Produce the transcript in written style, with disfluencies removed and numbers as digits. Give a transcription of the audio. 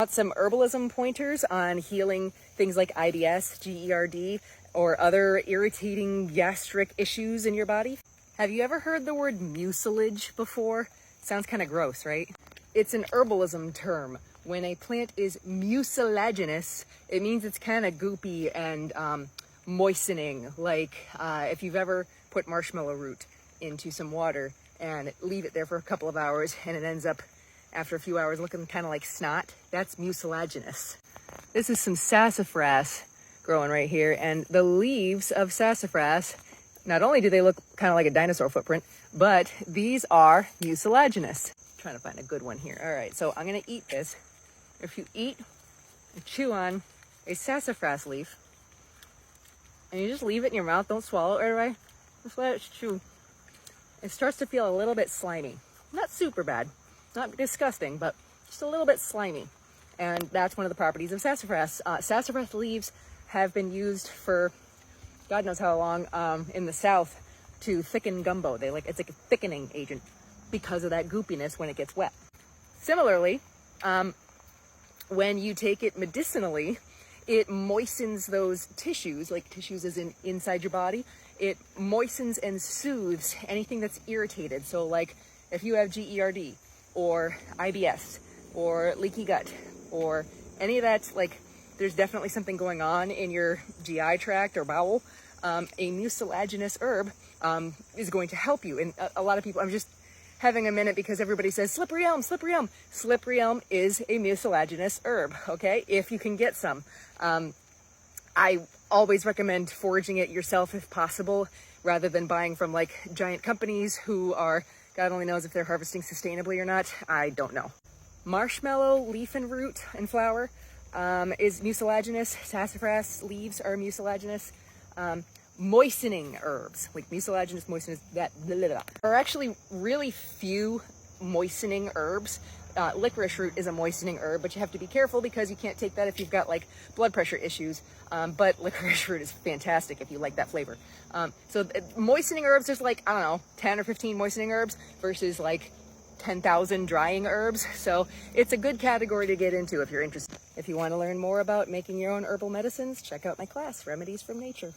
Want some herbalism pointers on healing things like IBS, GERD, or other irritating gastric issues in your body? Have you ever heard the word mucilage before? Sounds kind of gross, right? It's an herbalism term. When a plant is mucilaginous, it means it's kind of goopy and moistening. Like if you've ever put marshmallow root into some water and leave it there for a couple of hours and it ends up after a few hours looking kind of like snot, that's mucilaginous. This is some sassafras growing right here, and the leaves of sassafras, not only do they look kind of like a dinosaur footprint, but these are mucilaginous. I'm trying to find a good one here. All right, so I'm gonna eat this. If you eat and chew on a sassafras leaf, and you just leave it in your mouth, don't swallow it right away, just let it chew. It starts to feel a little bit slimy. Not super bad, not disgusting, but just a little bit slimy. And that's one of the properties of sassafras. Sassafras leaves have been used for God knows how long in the South to thicken gumbo. It's like a thickening agent because of that goopiness when it gets wet. Similarly, when you take it medicinally, it moistens those tissues, like tissues as in inside your body. It moistens and soothes anything that's irritated. So like if you have GERD or IBS or leaky gut or any of that, like there's definitely something going on in your GI tract or bowel, a mucilaginous herb is going to help you. And a lot of people, I'm just having a minute because everybody says slippery elm, slippery elm. Slippery elm is a mucilaginous herb, okay? If you can get some. I always recommend foraging it yourself if possible, rather than buying from like giant companies who are, God only knows if they're harvesting sustainably or not. I don't know. Marshmallow leaf and root and flower is mucilaginous. Sassafras leaves are mucilaginous. Moistening herbs, like mucilaginous, moistenous, that blah, blah, blah. There are actually really few moistening herbs. Licorice root is a moistening herb, but you have to be careful because you can't take that if you've got like blood pressure issues. But licorice root is fantastic if you like that flavor. Moistening herbs, there's like, I don't know, 10 or 15 moistening herbs versus like 10,000 drying herbs. So it's a good category to get into if you're interested. If you want to learn more about making your own herbal medicines, check out my class, Remedies from Nature.